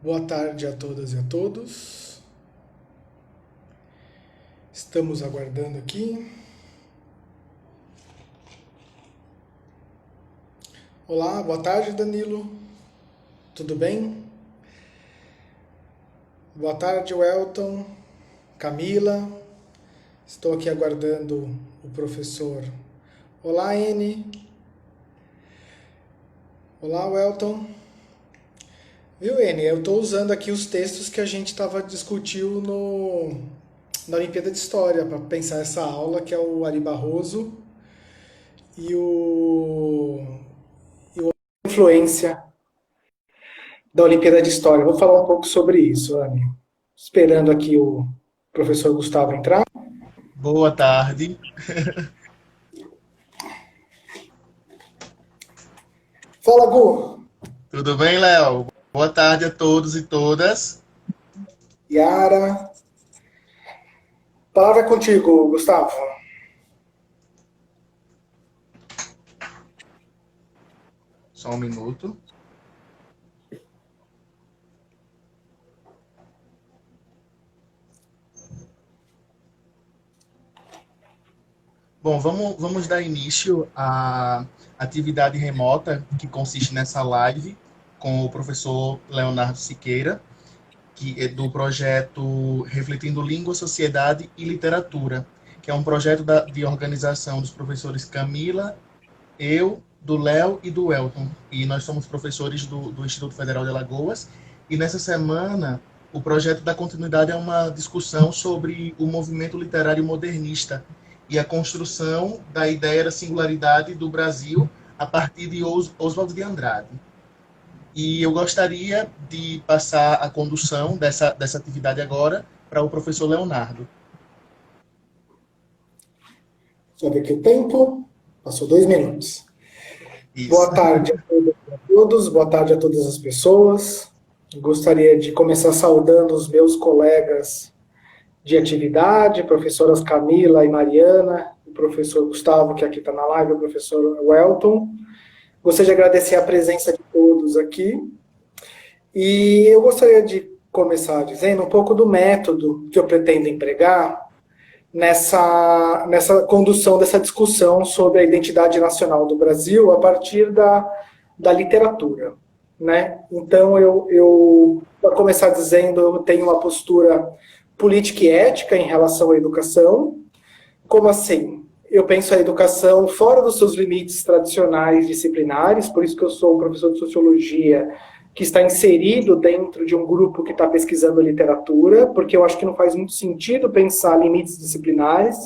Boa tarde a todas e a todos. Estamos aguardando aqui. Olá, boa tarde, Danilo. Tudo bem? Boa tarde, Welton, Camila. Estou aqui aguardando o professor. Olá, N. Olá, Welton. Viu, N? Eu estou usando aqui os textos que a gente estava discutindo na Olimpíada de História para pensar essa aula, que é o Ari Barroso e a influência da Olimpíada de História. Vou falar um pouco sobre isso, Anne. Esperando aqui o professor Gustavo entrar. Boa tarde. Fala, Gu. Tudo bem, Léo? Boa tarde a todos e todas. Yara. Palavra contigo, Gustavo. Só um minuto. Bom, vamos dar início à atividade remota que consiste nessa live com o professor Leonardo Siqueira, que é do projeto Refletindo Língua, Sociedade e Literatura, que é um projeto de organização dos professores Camila, eu, do Léo e do Elton. E nós somos professores do Instituto Federal de Alagoas. E nessa semana, o projeto da continuidade é uma discussão sobre o movimento literário modernista e a construção da ideia da singularidade do Brasil a partir de Oswald de Andrade. E eu gostaria de passar a condução dessa atividade agora para o professor Leonardo. Deixa eu ver aqui o tempo. Passou 2 minutos. Isso. Boa tarde a todos, boa tarde a todas as pessoas. Gostaria de começar saudando os meus colegas de atividade, professoras Camila e Mariana, o professor Gustavo, que aqui está na live, o professor Welton. Gostaria de agradecer a presença de todos aqui. E eu gostaria de começar dizendo um pouco do método que eu pretendo empregar nessa condução dessa discussão sobre a identidade nacional do Brasil a partir da literatura, né? Então, para começar dizendo, eu tenho uma postura política e ética em relação à educação. Como assim? Eu penso a educação fora dos seus limites tradicionais disciplinares, por isso que eu sou um professor de sociologia que está inserido dentro de um grupo que está pesquisando literatura, porque eu acho que não faz muito sentido pensar limites disciplinares.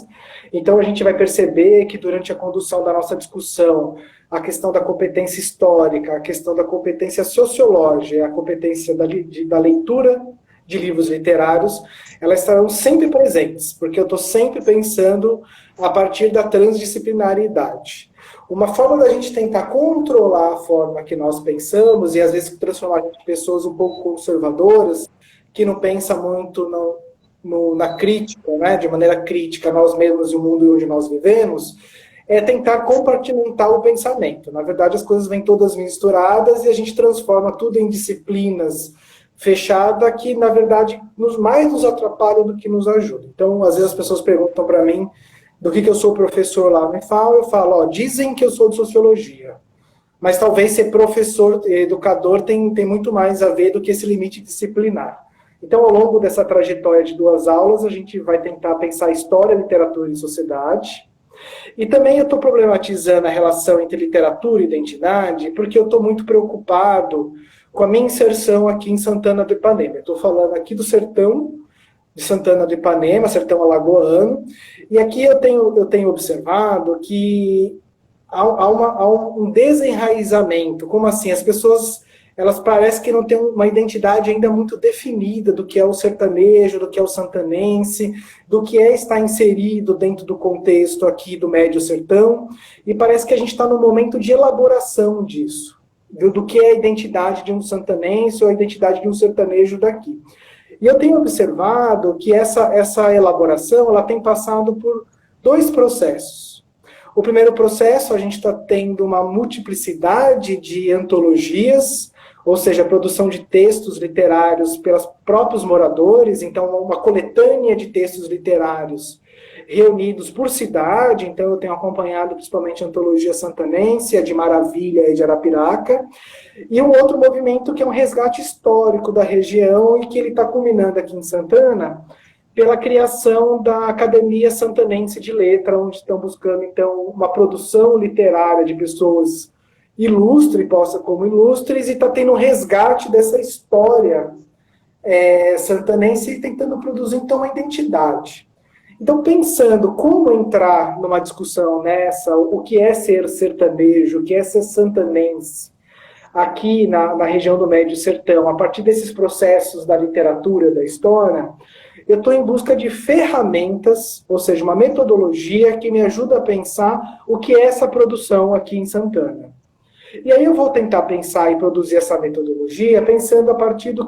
Então a gente vai perceber que durante a condução da nossa discussão, a questão da competência histórica, a questão da competência sociológica, a competência da leitura de livros literários, elas estarão sempre presentes, porque eu estou sempre pensando a partir da transdisciplinaridade. Uma forma da gente tentar controlar a forma que nós pensamos, e às vezes transformar em pessoas um pouco conservadoras, que não pensam muito na crítica, né, de maneira crítica, nós mesmos e o mundo onde nós vivemos, é tentar compartimentar o pensamento. Na verdade, as coisas vêm todas misturadas e a gente transforma tudo em disciplinas fechada que, na verdade, mais nos atrapalha do que nos ajuda. Então, às vezes as pessoas perguntam para mim do que eu sou professor lá no IFAL, eu falo, dizem que eu sou de sociologia, mas talvez ser professor, educador, tem muito mais a ver do que esse limite disciplinar. Então, ao longo dessa trajetória de 2 aulas, a gente vai tentar pensar história, literatura e sociedade. E também eu estou problematizando a relação entre literatura e identidade, porque eu estou muito preocupado com a minha inserção aqui em Santana do Ipanema. Eu estou falando aqui do sertão de Santana do Ipanema, sertão alagoano, e aqui eu tenho observado que há um desenraizamento. Como assim? As pessoas, elas parecem que não têm uma identidade ainda muito definida do que é o sertanejo, do que é o santanense, do que é estar inserido dentro do contexto aqui do Médio Sertão, e parece que a gente está no momento de elaboração disso, do que é a identidade de um santanense ou a identidade de um sertanejo daqui. E eu tenho observado que essa elaboração ela tem passado por 2 processos. O primeiro processo, a gente está tendo uma multiplicidade de antologias, ou seja, a produção de textos literários pelos próprios moradores, então uma coletânea de textos literários reunidos por cidade, então eu tenho acompanhado principalmente a antologia santanense, a de Maravilha e de Arapiraca, e um outro movimento que é um resgate histórico da região e que ele está culminando aqui em Santana, pela criação da Academia Santanense de Letra, onde estão buscando, então, uma produção literária de pessoas ilustres, posta como ilustres, e está tendo um resgate dessa história santanense e tentando produzir, então, uma identidade. Então, pensando como entrar numa discussão nessa, o que é ser sertanejo, o que é ser santanense, aqui na região do Médio Sertão, a partir desses processos da literatura, da história, eu estou em busca de ferramentas, ou seja, uma metodologia que me ajuda a pensar o que é essa produção aqui em Santana. E aí eu vou tentar pensar e produzir essa metodologia pensando a partir de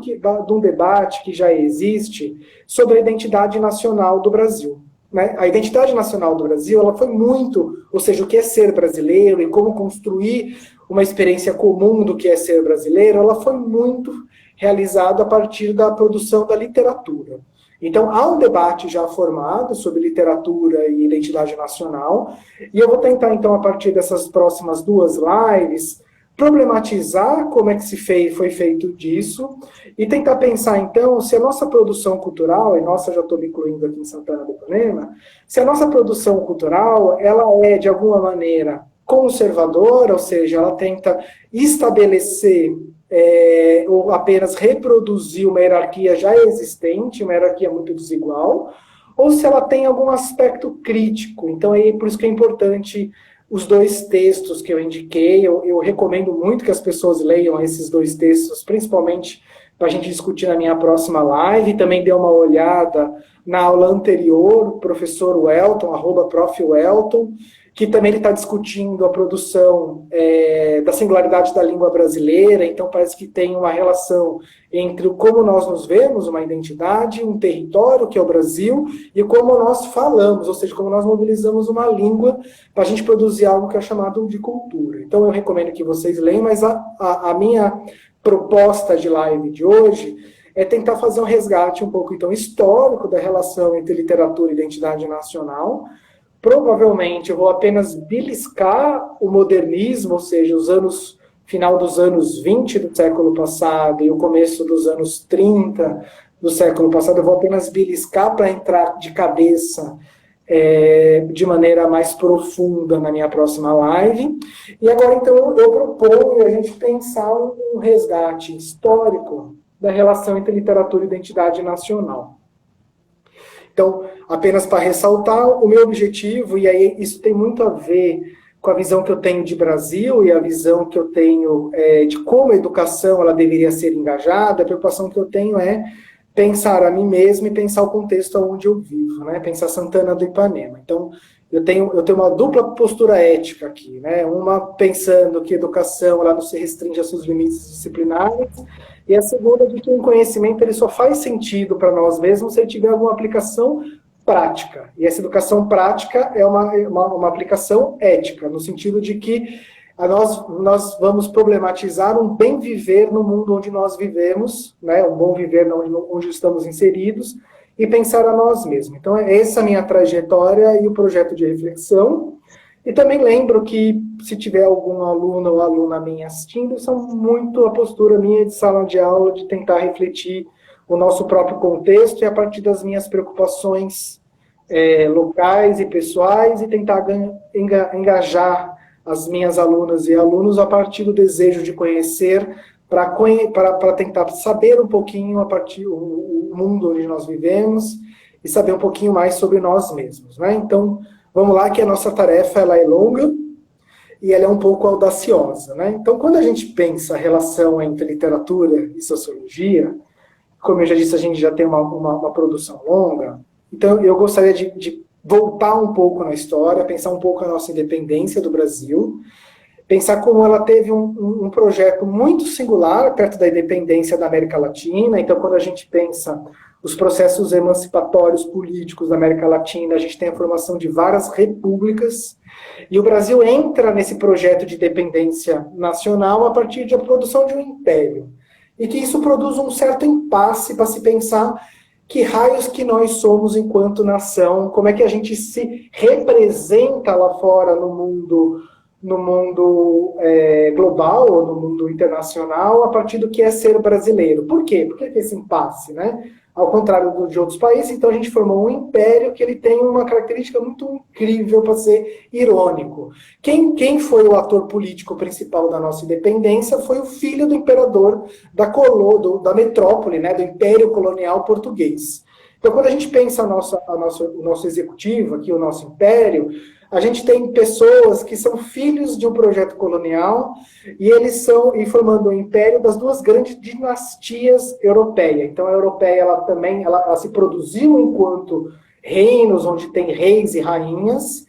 um debate que já existe sobre a identidade nacional do Brasil. Né? A identidade nacional do Brasil, ela foi muito, ou seja, o que é ser brasileiro e como construir uma experiência comum do que é ser brasileiro, ela foi muito realizada a partir da produção da literatura. Então, há um debate já formado sobre literatura e identidade nacional, e eu vou tentar, então, a partir dessas próximas 2 lives, problematizar como é que foi feito disso, e tentar pensar, então, se a nossa produção cultural, e nossa, já estou me incluindo aqui em Santana do Ipanema, se a nossa produção cultural, ela é, de alguma maneira, conservadora, ou seja, ela tenta estabelecer ou apenas reproduzir uma hierarquia já existente, uma hierarquia muito desigual, ou se ela tem algum aspecto crítico. Então, por isso que é importante os 2 textos que eu indiquei. Eu recomendo muito que as pessoas leiam esses 2 textos, principalmente para a gente discutir na minha próxima live. Também dê uma olhada na aula anterior, o professor Welton, @prof.welton, que também ele está discutindo a produção da singularidade da língua brasileira, então parece que tem uma relação entre como nós nos vemos, uma identidade, um território, que é o Brasil, e como nós falamos, ou seja, como nós mobilizamos uma língua para a gente produzir algo que é chamado de cultura. Então eu recomendo que vocês leiam, mas a minha proposta de live de hoje é tentar fazer um resgate um pouco então histórico da relação entre literatura e identidade nacional. Provavelmente eu vou apenas beliscar o modernismo, ou seja, final dos anos 20 do século passado e o começo dos anos 30 do século passado, eu vou apenas beliscar para entrar de cabeça de maneira mais profunda na minha próxima live. E agora, então, eu proponho a gente pensar um resgate histórico da relação entre literatura e identidade nacional. Então, apenas para ressaltar, o meu objetivo, e aí isso tem muito a ver com a visão que eu tenho de Brasil e a visão que eu tenho de como a educação ela deveria ser engajada, a preocupação que eu tenho é pensar a mim mesmo e pensar o contexto onde eu vivo, né? Pensar Santana do Ipanema. Então, eu tenho uma dupla postura ética aqui, né? Uma pensando que a educação ela não se restringe aos seus limites disciplinares, e a segunda de que o conhecimento ele só faz sentido para nós mesmos se ele tiver alguma aplicação prática. E essa educação prática é uma aplicação ética, no sentido de que nós vamos problematizar um bem viver no mundo onde nós vivemos, né? Um bom viver onde estamos inseridos, e pensar a nós mesmos. Então, essa é a minha trajetória e o projeto de reflexão. E também lembro que, se tiver algum aluno ou aluna minha assistindo, são muito a postura minha de sala de aula, de tentar refletir o nosso próprio contexto e a partir das minhas preocupações locais e pessoais e tentar engajar as minhas alunas e alunos a partir do desejo de conhecer, para tentar saber um pouquinho a partir o mundo onde nós vivemos e saber um pouquinho mais sobre nós mesmos, né? Então, vamos lá, que a nossa tarefa ela é longa e ela é um pouco audaciosa, né? Então, quando a gente pensa a relação entre literatura e sociologia, como eu já disse, a gente já tem uma produção longa, então eu gostaria de voltar um pouco na história, pensar um pouco a nossa independência do Brasil, pensar como ela teve um projeto muito singular perto da independência da América Latina. Então, quando a gente pensa os processos emancipatórios políticos da América Latina, a gente tem a formação de várias repúblicas, e o Brasil entra nesse projeto de independência nacional a partir da produção de um império. e que isso produz um certo impasse para se pensar que raios que nós somos enquanto nação, como é que a gente se representa lá fora no mundo global, ou no mundo internacional, a partir do que é ser brasileiro. Por quê? Por que esse impasse, né? Ao contrário de outros países, então a gente formou um império que ele tem uma característica muito incrível para ser irônico. Quem foi o ator político principal da nossa independência foi o filho do imperador da metrópole, né, do Império Colonial Português. Então, quando a gente pensa o nosso executivo aqui, o nosso império, a gente tem pessoas que são filhos de um projeto colonial e eles formando o império das duas grandes dinastias europeias. Então, a europeia, ela se produziu enquanto reinos, onde tem reis e rainhas.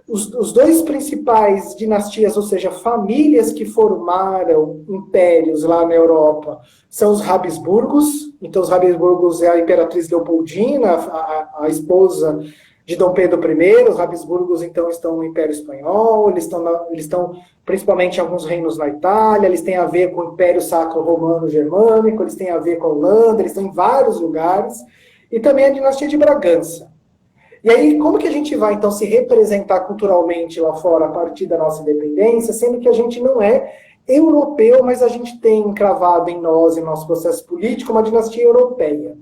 Os dois principais dinastias, ou seja, famílias que formaram impérios lá na Europa, são os Habsburgos. Então, os Habsburgos é a imperatriz Leopoldina, a esposa de Dom Pedro I. Os Habsburgos, então, estão no Império Espanhol, eles estão principalmente em alguns reinos na Itália, eles têm a ver com o Império Sacro Romano Germânico, eles têm a ver com a Holanda, eles estão em vários lugares, e também a dinastia de Bragança. E aí, como que a gente vai, então, se representar culturalmente lá fora a partir da nossa independência, sendo que a gente não é europeu, mas a gente tem encravado em nós, em nosso processo político, uma dinastia europeia.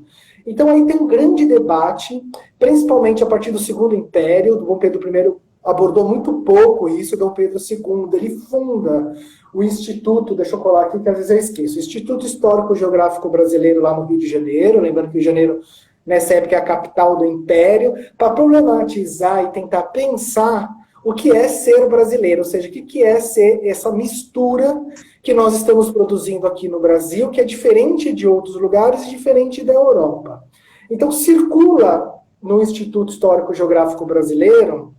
Então, aí tem um grande debate, principalmente a partir do Segundo Império. Dom Pedro I abordou muito pouco isso, Dom Pedro II, ele funda o Instituto, deixa eu colar aqui que às vezes eu esqueço, Instituto Histórico Geográfico Brasileiro lá no Rio de Janeiro, lembrando que o Rio de Janeiro, nessa época, é a capital do Império, para problematizar e tentar pensar o que é ser brasileiro, ou seja, o que é ser essa mistura que nós estamos produzindo aqui no Brasil, que é diferente de outros lugares e diferente da Europa. Então, circula no Instituto Histórico Geográfico Brasileiro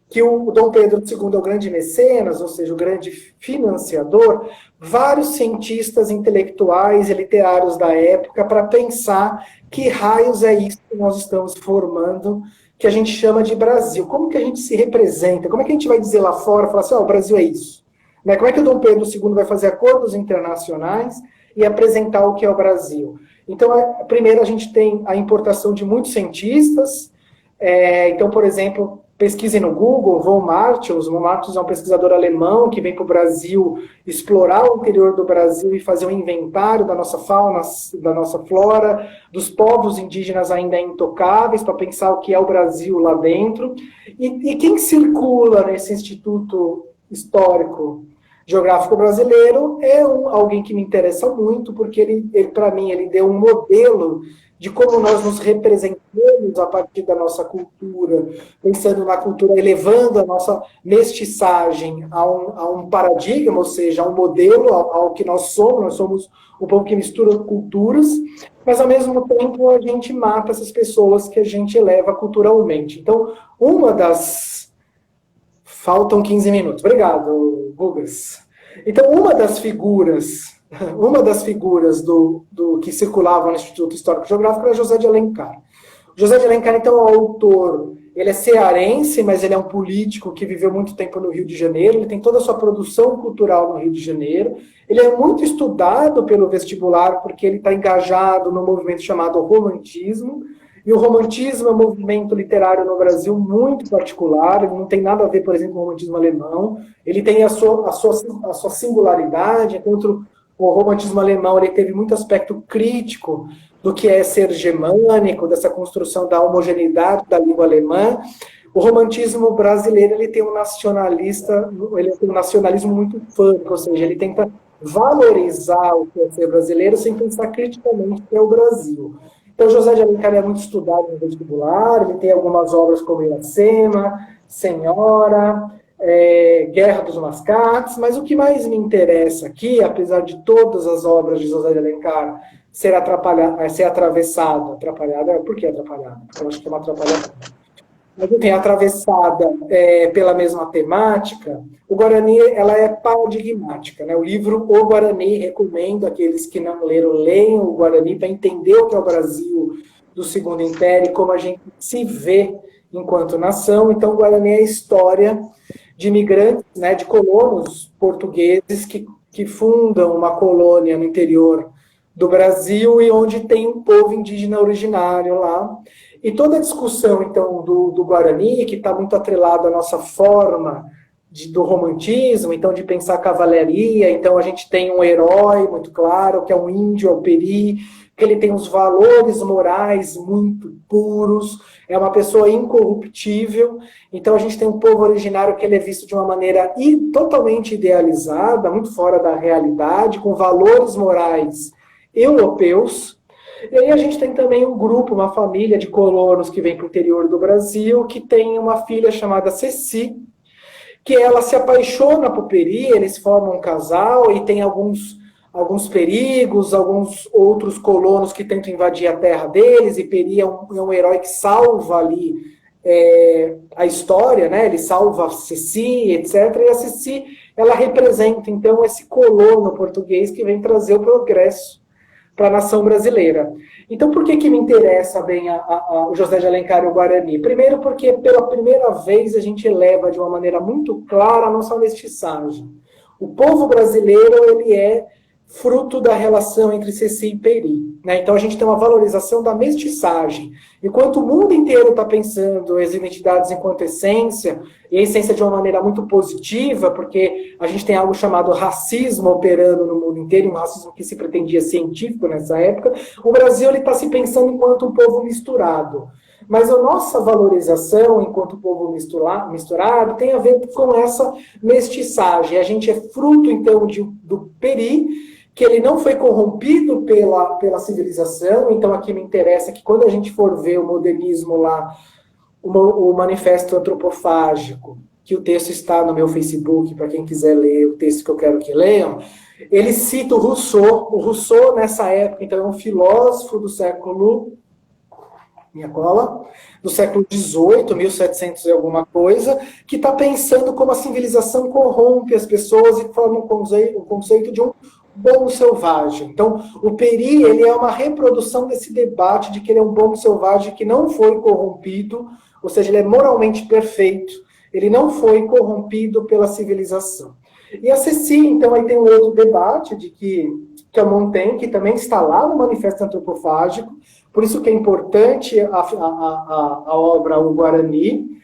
que o Dom Pedro II é o grande mecenas, ou seja, o grande financiador, vários cientistas intelectuais e literários da época para pensar que raios é isso que nós estamos formando, que a gente chama de Brasil. Como que a gente se representa? Como é que a gente vai dizer lá fora, falar assim, o Brasil é isso? Né? Como é que o Dom Pedro II vai fazer acordos internacionais e apresentar o que é o Brasil? Então, primeiro a gente tem a importação de muitos cientistas. Então, por exemplo, pesquisem no Google, Von Martius. Von Martius é um pesquisador alemão que vem para o Brasil explorar o interior do Brasil e fazer um inventário da nossa fauna, da nossa flora, dos povos indígenas ainda intocáveis, para pensar o que é o Brasil lá dentro. E quem circula nesse Instituto Histórico Geográfico Brasileiro é alguém que me interessa muito, porque ele para mim, ele deu um modelo de como nós nos representamos a partir da nossa cultura, pensando na cultura, elevando a nossa mestiçagem a um paradigma, ou seja, a um modelo, ao que nós somos um povo que mistura culturas, mas ao mesmo tempo a gente mata essas pessoas que a gente eleva culturalmente. Então, Faltam 15 minutos. Obrigado, Gugas. Então, uma das figuras do que circulavam no Instituto Histórico Geográfico era José de Alencar. José de Alencar, então, é um autor, ele é cearense, mas ele é um político que viveu muito tempo no Rio de Janeiro, ele tem toda a sua produção cultural no Rio de Janeiro, ele é muito estudado pelo vestibular, porque ele está engajado no movimento chamado romantismo, e o romantismo é um movimento literário no Brasil muito particular, ele não tem nada a ver, por exemplo, com o romantismo alemão, ele tem a sua singularidade, enquanto o romantismo alemão ele teve muito aspecto crítico do que é ser germânico, dessa construção da homogeneidade da língua alemã. O romantismo brasileiro ele tem um nacionalismo muito funk, ou seja, ele tenta valorizar o que é ser brasileiro sem pensar criticamente que é o Brasil. Então, José de Alencar é muito estudado no vestibular, ele tem algumas obras como Iracema, Senhora, Guerra dos Mascates, mas o que mais me interessa aqui, apesar de todas as obras de José de Alencar ser atravessada, por que atrapalhada? Porque eu acho que é uma atrapalhada. Mas, enfim, atravessada pela mesma temática, o Guarani ela é paradigmática. Né? O livro O Guarani, recomendo aqueles que não leram, leiam o Guarani para entender o que é o Brasil do Segundo Império e como a gente se vê enquanto nação. Então, o Guarani é a história de imigrantes, né, de colonos portugueses que fundam uma colônia no interior do Brasil e onde tem um povo indígena originário lá. E toda a discussão, então, do Guarani, que está muito atrelada à nossa forma do romantismo, então, de pensar cavalaria, então a gente tem um herói muito claro, que é um índio, é o Peri, que ele tem uns valores morais muito puros, é uma pessoa incorruptível. Então a gente tem um povo originário que ele é visto de uma maneira totalmente idealizada, muito fora da realidade, com valores morais europeus. E aí a gente tem também um grupo, uma família de colonos que vem para o interior do Brasil, que tem uma filha chamada Ceci, que ela se apaixona por Peri, eles formam um casal e tem alguns perigos, alguns outros colonos que tentam invadir a terra deles, e Peri é um herói que salva ali a história, né? Ele salva a Ceci, etc. E a Ceci, ela representa, então, esse colono português que vem trazer o progresso para a nação brasileira. Então, por que me interessa bem o José de Alencar e o Guarani? Primeiro, porque pela primeira vez a gente eleva de uma maneira muito clara a nossa mestiçagem. O povo brasileiro, ele é fruto da relação entre Ceci e Peri, né? Então a gente tem uma valorização da mestiçagem. Enquanto o mundo inteiro está pensando as identidades enquanto essência, e a essência de uma maneira muito positiva, porque a gente tem algo chamado racismo operando no mundo inteiro, um racismo que se pretendia científico nessa época, o Brasil está se pensando enquanto um povo misturado. Mas a nossa valorização enquanto povo misturado tem a ver com essa mestiçagem. A gente é fruto, então, do Peri, que ele não foi corrompido pela civilização. Então aqui me interessa que quando a gente for ver o modernismo lá, o manifesto antropofágico, que o texto está no meu Facebook, para quem quiser ler o texto que eu quero que leiam, ele cita o Rousseau. O Rousseau, nessa época, então, é um filósofo do século... minha cola, do século XVIII, 1700 e alguma coisa, que está pensando como a civilização corrompe as pessoas e forma um conceito de um bom selvagem. Então, o Peri, ele é uma reprodução desse debate de que ele é um bom selvagem que não foi corrompido, ou seja, ele é moralmente perfeito, ele não foi corrompido pela civilização. E a Ceci, então, aí tem um outro debate de que a Montaigne, que também está lá no Manifesto Antropofágico, por isso que é importante a obra O Guarani.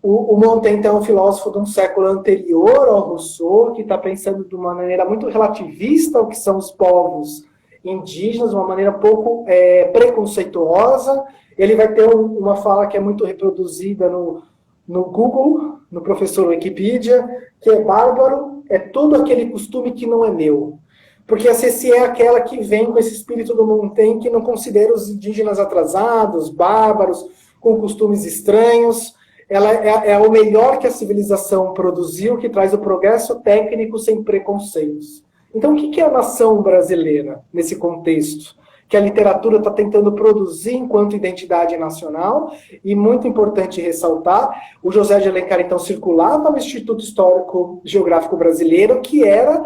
O Montaigne é um filósofo de um século anterior ao Rousseau, que está pensando de uma maneira muito relativista ao que são os povos indígenas, de uma maneira pouco preconceituosa. Ele vai ter uma fala que é muito reproduzida no Google, no professor Wikipedia, que é bárbaro, é todo aquele costume que não é meu. Porque a Ceci é aquela que vem com esse espírito do Montaigne, que não considera os indígenas atrasados, bárbaros, com costumes estranhos. Ela é o melhor que a civilização produziu, que traz o progresso técnico sem preconceitos. Então, o que é a nação brasileira nesse contexto? Que a literatura está tentando produzir enquanto identidade nacional, e muito importante ressaltar, o José de Alencar, então, circulava no Instituto Histórico Geográfico Brasileiro, que era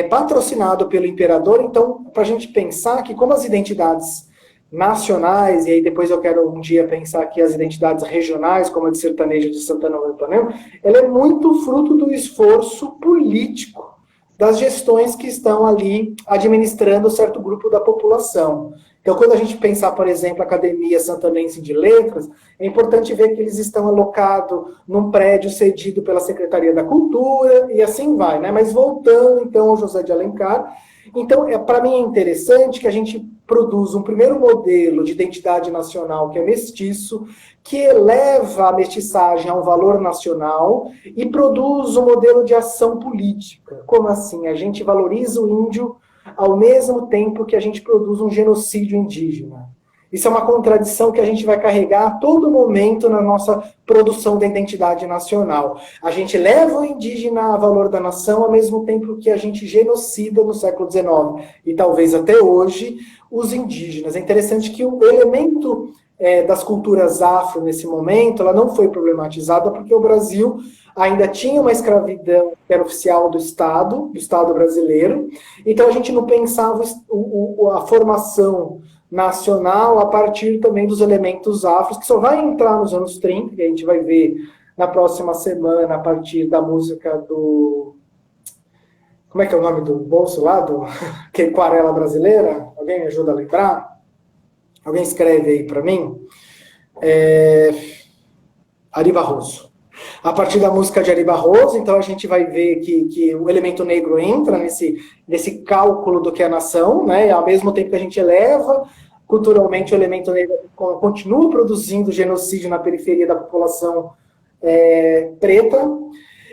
patrocinado pelo imperador. Então, para a gente pensar que como as identidades nacionais, e aí depois eu quero um dia pensar aqui as identidades regionais, como a de sertaneja de Santana do Ipanema, ela é muito fruto do esforço político das gestões que estão ali administrando certo grupo da população. Então, quando a gente pensar, por exemplo, a Academia Santanense de Letras, é importante ver que eles estão alocados num prédio cedido pela Secretaria da Cultura, e assim vai, né? Mas voltando, então, ao José de Alencar, então, para mim é interessante que a gente produza um primeiro modelo de identidade nacional, que é mestiço, que eleva a mestiçagem a um valor nacional e produz um modelo de ação política. Como assim? A gente valoriza o índio ao mesmo tempo que a gente produz um genocídio indígena. Isso é uma contradição que a gente vai carregar a todo momento na nossa produção da identidade nacional. A gente leva o indígena a valor da nação ao mesmo tempo que a gente genocida no século XIX, e talvez até hoje, os indígenas. É interessante que o elemento das culturas afro nesse momento, ela não foi problematizada porque o Brasil ainda tinha uma escravidão que era oficial do Estado brasileiro, então a gente não pensava a formação nacional a partir também dos elementos afros, que só vai entrar nos anos 30, que a gente vai ver na próxima semana, a partir da música Como é que é o nome do bolso lá, que é aquarela brasileira? Alguém me ajuda a lembrar? Alguém escreve aí para mim? Ari Barroso. A partir da música de Ari Barroso, então a gente vai ver que o elemento negro entra nesse cálculo do que é a nação, né? E ao mesmo tempo que a gente eleva culturalmente o elemento negro continua produzindo genocídio na periferia da população preta.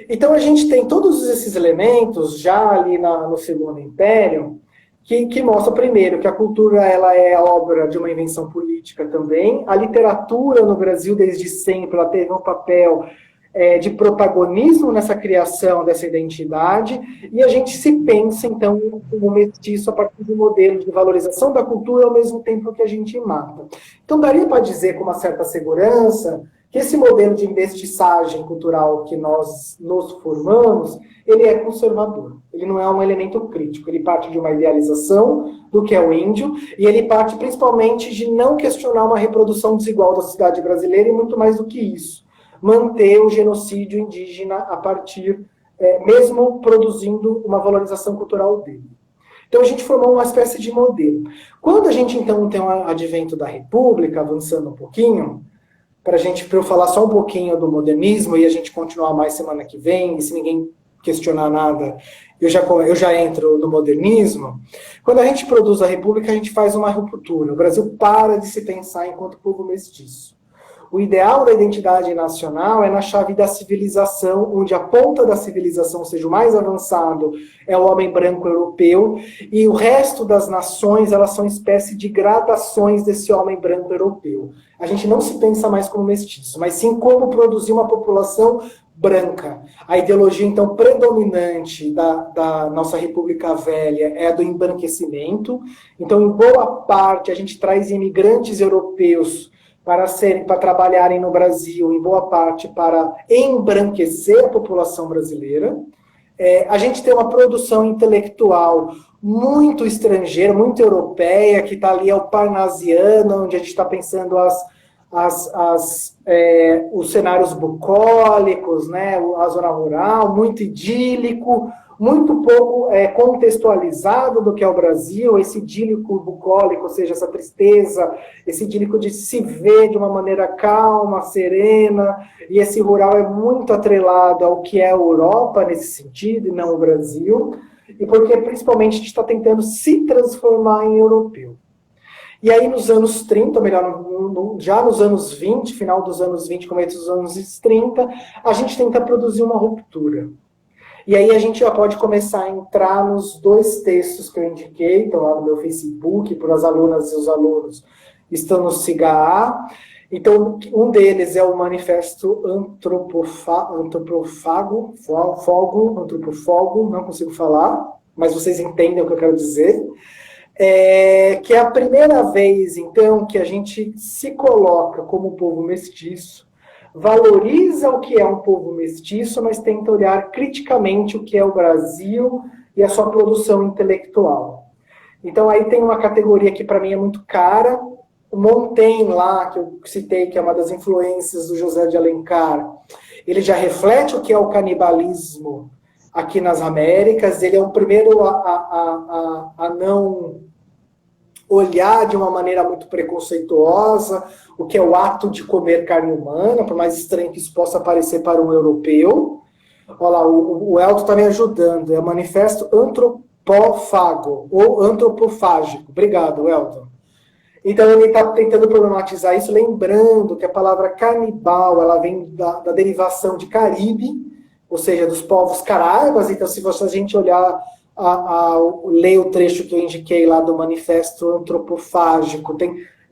Então a gente tem todos esses elementos já ali no Segundo Império que mostra primeiro que a cultura ela é obra de uma invenção política também. A literatura no Brasil desde sempre ela teve um papel de protagonismo nessa criação dessa identidade, e a gente se pensa, então, como mestiço a partir de um modelo de valorização da cultura ao mesmo tempo que a gente mata. Então, daria para dizer com uma certa segurança que esse modelo de mestiçagem cultural que nós nos formamos, ele é conservador, ele não é um elemento crítico, ele parte de uma idealização do que é o índio, e ele parte principalmente de não questionar uma reprodução desigual da sociedade brasileira, e muito mais do que isso, manter o genocídio indígena a partir, mesmo produzindo uma valorização cultural dele. Então a gente formou uma espécie de modelo. Quando a gente então tem o advento da República, avançando um pouquinho, para eu falar só um pouquinho do modernismo e a gente continuar mais semana que vem, e se ninguém questionar nada, eu já entro no modernismo. Quando a gente produz a República, a gente faz uma ruptura. O Brasil para de se pensar enquanto povo mestiço. O ideal da identidade nacional é na chave da civilização, onde a ponta da civilização, ou seja, o mais avançado, é o homem branco europeu, e o resto das nações, elas são espécie de gradações desse homem branco europeu. A gente não se pensa mais como mestiço, mas sim como produzir uma população branca. A ideologia, então, predominante da nossa República Velha é a do embranquecimento. Então, em boa parte, a gente traz imigrantes europeus para trabalharem no Brasil, em boa parte para embranquecer a população brasileira. A gente tem uma produção intelectual muito estrangeira, muito europeia, que está ali, é o parnasiano, onde a gente está pensando os cenários bucólicos, né, a zona rural, muito idílico, muito pouco contextualizado do que é o Brasil, esse idílico bucólico, ou seja, essa tristeza, esse idílico de se ver de uma maneira calma, serena, e esse rural é muito atrelado ao que é a Europa nesse sentido, e não o Brasil, e porque principalmente a gente está tentando se transformar em europeu. E aí nos anos 30, ou melhor, já nos anos 20, final dos anos 20, começo dos anos 30, a gente tenta produzir uma ruptura. E aí a gente já pode começar a entrar nos dois textos que eu indiquei, estão lá no meu Facebook, para as alunas e os alunos, estão no SIGA. Então, um deles é o Manifesto Antropófago, não consigo falar, mas vocês entendem o que eu quero dizer, que é a primeira vez, então, que a gente se coloca como povo mestiço, valoriza o que é um povo mestiço, mas tenta olhar criticamente o que é o Brasil e a sua produção intelectual. Então aí tem uma categoria que para mim é muito cara, o Montaigne lá, que eu citei, que é uma das influências do José de Alencar, ele já reflete o que é o canibalismo aqui nas Américas, ele é o primeiro a não olhar de uma maneira muito preconceituosa o que é o ato de comer carne humana, por mais estranho que isso possa parecer para um europeu. Olha lá, o Elton está me ajudando, é o Manifesto Antropófago, ou Antropofágico. Obrigado, Elton. Então ele está tentando problematizar isso, lembrando que a palavra canibal, ela vem da derivação de Caribe, ou seja, dos povos caraibas. Então se a gente olhar, ler o trecho que eu indiquei lá do Manifesto Antropofágico,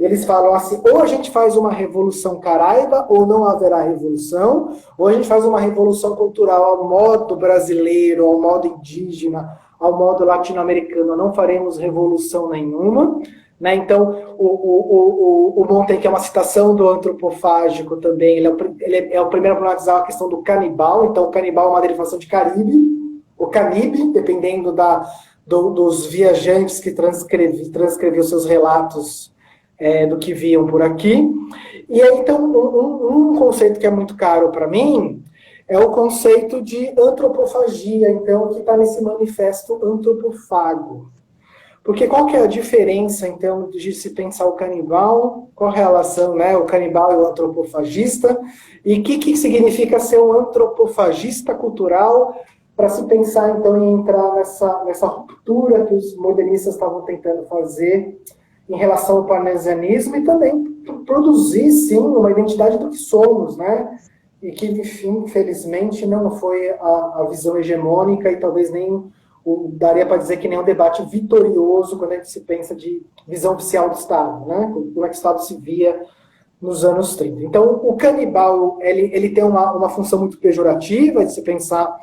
eles falam assim, ou a gente faz uma revolução caraiba, ou não haverá revolução, ou a gente faz uma revolução cultural ao modo brasileiro, ao modo indígena, ao modo latino-americano, não faremos revolução nenhuma. Né? Então, o Montaigne, que é uma citação do antropofágico também, ele é o primeiro a problematizar a questão do canibal. Então, o canibal é uma derivação de Caribe, o canibe, dependendo dos viajantes que transcreviam seus relatos do que viam por aqui. E aí, então, um conceito que é muito caro para mim é o conceito de antropofagia, então, que está nesse manifesto antropofago. Porque qual que é a diferença, então, de se pensar o canibal, qual a relação, né, o canibal e o antropofagista, e o que significa ser um antropofagista cultural, para se pensar, então, em entrar nessa ruptura que os modernistas estavam tentando fazer em relação ao parnasianismo e também produzir, sim, uma identidade do que somos, né? E que, enfim, infelizmente, não foi a visão hegemônica e talvez nem, daria para dizer que nem um debate vitorioso quando a gente se pensa de visão oficial do Estado, né? Como é que o Estado se via nos anos 30. Então, o canibal, ele tem uma função muito pejorativa, de se pensar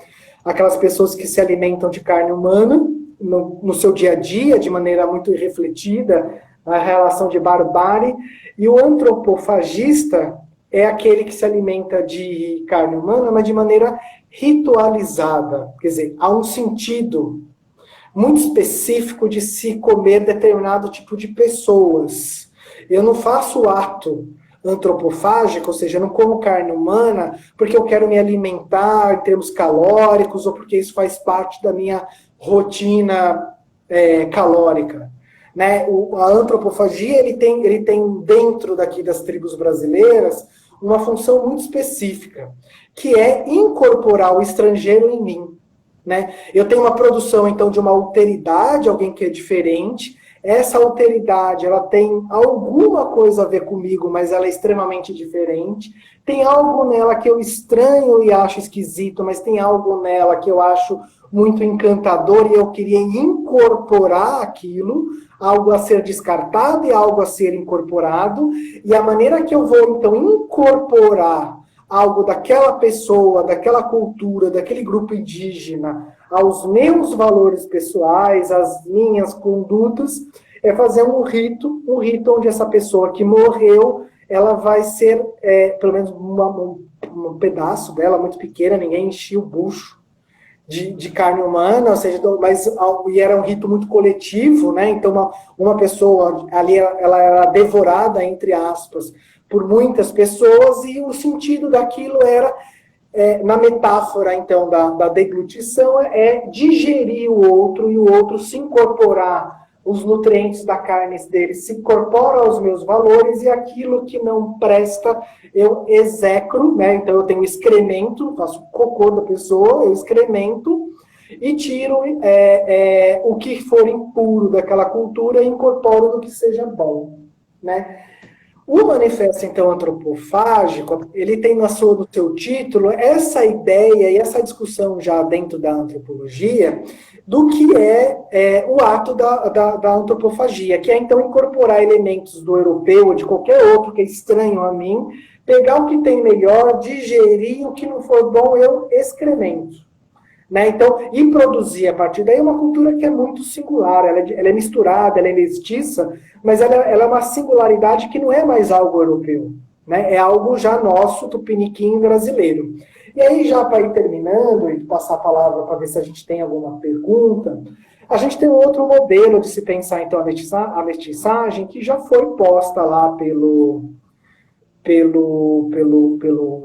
aquelas pessoas que se alimentam de carne humana no seu dia a dia, de maneira muito irrefletida, a relação de barbárie, e o antropofagista é aquele que se alimenta de carne humana, mas de maneira ritualizada. Quer dizer, há um sentido muito específico de se comer determinado tipo de pessoas. Eu não faço o ato antropofágico, ou seja, eu não como carne humana porque eu quero me alimentar em termos calóricos ou porque isso faz parte da minha rotina calórica. Né? A antropofagia ele tem dentro daqui das tribos brasileiras uma função muito específica, que é incorporar o estrangeiro em mim. Né? Eu tenho uma produção, então, de uma alteridade, alguém que é diferente. Essa alteridade, ela tem alguma coisa a ver comigo, mas ela é extremamente diferente. Tem algo nela que eu estranho e acho esquisito, mas tem algo nela que eu acho muito encantador e eu queria incorporar aquilo, algo a ser descartado e algo a ser incorporado. E a maneira que eu vou, então, incorporar algo daquela pessoa, daquela cultura, daquele grupo indígena, aos meus valores pessoais, às minhas condutas, é fazer um rito onde essa pessoa que morreu, ela vai ser, pelo menos um pedaço dela, muito pequena, ninguém enchia o bucho de carne humana, ou seja, e era um rito muito coletivo, né? Então uma pessoa ali, ela era devorada, entre aspas, por muitas pessoas, e o sentido daquilo era, na metáfora, então, da deglutição, é digerir o outro, e o outro se incorporar, os nutrientes da carne dele se incorporam aos meus valores, e aquilo que não presta, eu execro, né? Então eu tenho excremento, faço cocô da pessoa, eu excremento, e tiro o que for impuro daquela cultura e incorporo do que seja bom, né? O manifesto, então, antropofágico, ele tem no seu título essa ideia e essa discussão já dentro da antropologia do que é o ato da antropofagia, que é, então, incorporar elementos do europeu ou de qualquer outro que é estranho a mim, pegar o que tem melhor, digerir o que não for bom, eu excremento. Né? Então, e produzir a partir daí uma cultura que é muito singular, ela é misturada, ela é mestiça, mas ela é uma singularidade que não é mais algo europeu, né? É algo já nosso, tupiniquim brasileiro. E aí, já para ir terminando e passar a palavra para ver se a gente tem alguma pergunta, a gente tem um outro modelo de se pensar, então, a mestiçagem, que já foi posta lá pelo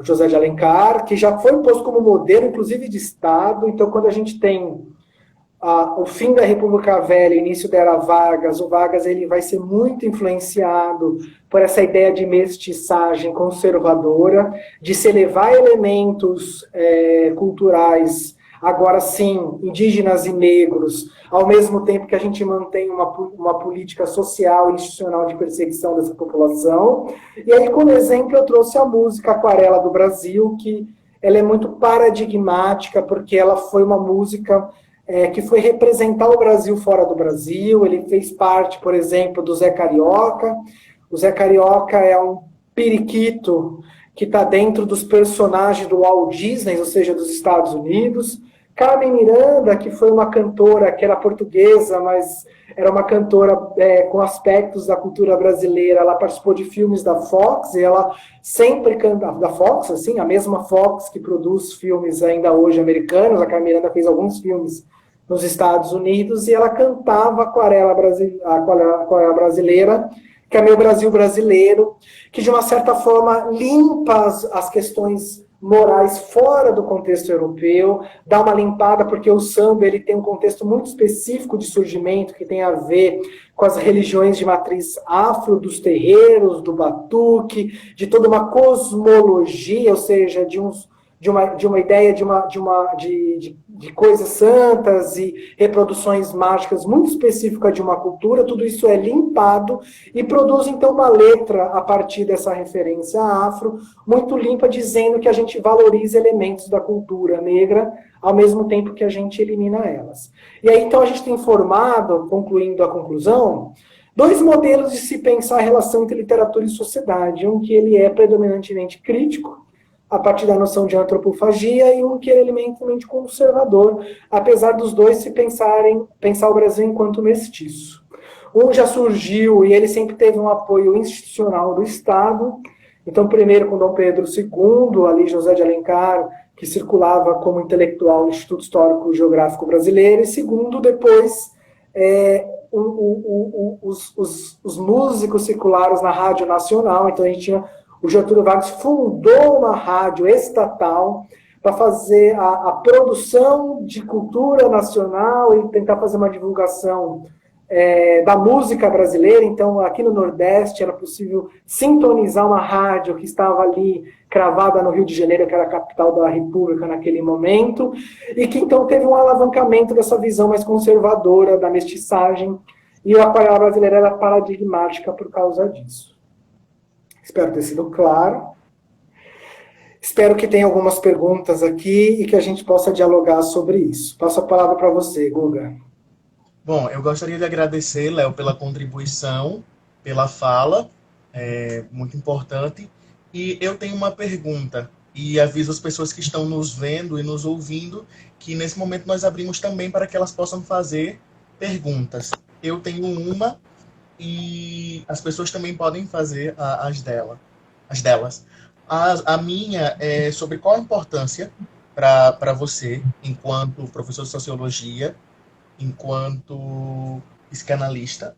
José de Alencar, que já foi posto como modelo, inclusive, de Estado. Então, quando a gente tem o fim da República Velha, início da Era Vargas, o Vargas ele vai ser muito influenciado por essa ideia de mestiçagem conservadora, de se elevar elementos culturais, agora sim, indígenas e negros, ao mesmo tempo que a gente mantém uma política social e institucional de perseguição dessa população. E aí, como exemplo, eu trouxe a música Aquarela do Brasil, que ela é muito paradigmática, porque ela foi uma música que foi representar o Brasil fora do Brasil. Ele fez parte, por exemplo, do Zé Carioca. O Zé Carioca é um periquito que está dentro dos personagens do Walt Disney, ou seja, dos Estados Unidos. Carmen Miranda, que foi uma cantora que era portuguesa, mas era uma cantora com aspectos da cultura brasileira. Ela participou de filmes da Fox, e ela sempre canta, da Fox, assim, a mesma Fox que produz filmes ainda hoje americanos. A Carmen Miranda fez alguns filmes nos Estados Unidos, e ela cantava Aquarela Brasileira, que é Meu Brasil Brasileiro, que de uma certa forma limpa as questões morais fora do contexto europeu, dar uma limpada, porque o samba ele tem um contexto muito específico de surgimento, que tem a ver com as religiões de matriz afro, dos terreiros, do batuque, de toda uma cosmologia, ou seja, de uma ideia de coisas santas e reproduções mágicas muito específicas de uma cultura. Tudo isso é limpado e produz, então, uma letra a partir dessa referência afro, muito limpa, dizendo que a gente valoriza elementos da cultura negra, ao mesmo tempo que a gente elimina elas. E aí, então, a gente tem formado, concluindo a conclusão, dois modelos de se pensar a relação entre literatura e sociedade. Um que ele é predominantemente crítico, a partir da noção de antropofagia, e um que é elementarmente conservador, apesar dos dois se pensar o Brasil enquanto mestiço. Um já surgiu, e ele sempre teve um apoio institucional do Estado, então primeiro com Dom Pedro II, ali José de Alencar, que circulava como intelectual no Instituto Histórico e Geográfico Brasileiro, e segundo, depois, os músicos circulares na Rádio Nacional. Então a gente tinha... O Getúlio Vargas fundou uma rádio estatal para fazer a produção de cultura nacional e tentar fazer uma divulgação da música brasileira. Então, aqui no Nordeste, era possível sintonizar uma rádio que estava ali cravada no Rio de Janeiro, que era a capital da República naquele momento, e que então teve um alavancamento dessa visão mais conservadora da mestiçagem, e a Aquarela Brasileira era paradigmática por causa disso. Espero ter sido claro. Espero que tenha algumas perguntas aqui e que a gente possa dialogar sobre isso. Passo a palavra para você, Guga. Bom, eu gostaria de agradecer, Léo, pela contribuição, pela fala, muito importante. E eu tenho uma pergunta, e aviso as pessoas que estão nos vendo e nos ouvindo que nesse momento nós abrimos também para que elas possam fazer perguntas. Eu tenho uma, e as pessoas também podem fazer as delas. A minha é sobre qual a importância para você, enquanto professor de sociologia, enquanto psicanalista,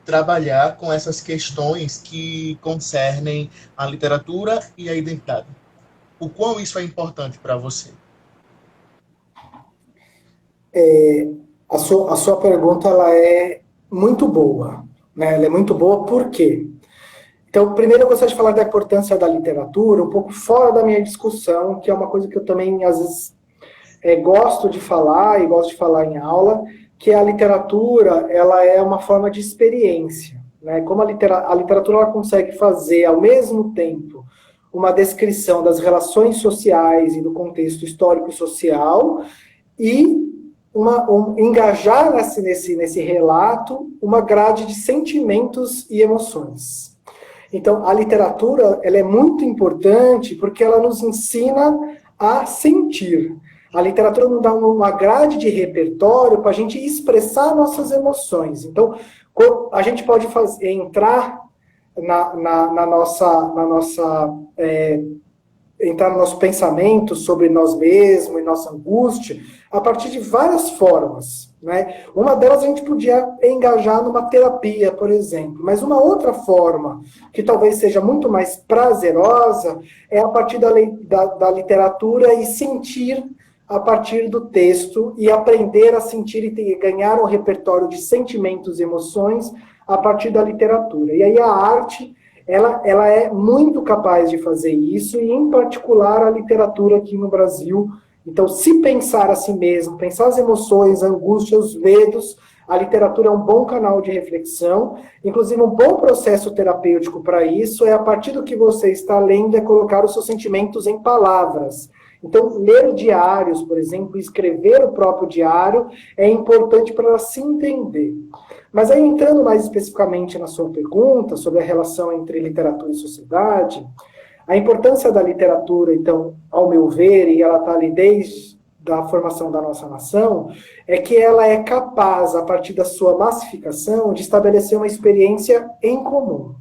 trabalhar com essas questões que concernem a literatura e a identidade. O quão isso é importante para você? A sua pergunta ela é muito boa, né? Ela é muito boa por quê? Então, primeiro eu gostaria de falar da importância da literatura, um pouco fora da minha discussão, que é uma coisa que eu também, às vezes, gosto de falar, e gosto de falar em aula, que a literatura ela é uma forma de experiência, né? Como a literatura ela consegue fazer, ao mesmo tempo, uma descrição das relações sociais e do contexto histórico e social, e engajar nesse relato uma grade de sentimentos e emoções. Então, a literatura ela é muito importante porque ela nos ensina a sentir. A literatura nos dá uma grade de repertório para a gente expressar nossas emoções. Então, a gente pode entrar entrar no nosso pensamento sobre nós mesmos e nossa angústia a partir de várias formas, né? Uma delas a gente podia engajar numa terapia, por exemplo, mas uma outra forma, que talvez seja muito mais prazerosa, é a partir da literatura e sentir a partir do texto e aprender a sentir e ganhar um repertório de sentimentos e emoções a partir da literatura. E aí a arte ela é muito capaz de fazer isso, e em particular a literatura aqui no Brasil. Então, se pensar a si mesmo, pensar as emoções, a angústia, os medos, a literatura é um bom canal de reflexão, inclusive um bom processo terapêutico para isso, é a partir do que você está lendo, é colocar os seus sentimentos em palavras. Então, ler diários, por exemplo, escrever o próprio diário é importante para se entender. Mas aí, entrando mais especificamente na sua pergunta sobre a relação entre literatura e sociedade, a importância da literatura, então, ao meu ver, e ela está ali desde a formação da nossa nação, é que ela é capaz, a partir da sua massificação, de estabelecer uma experiência em comum.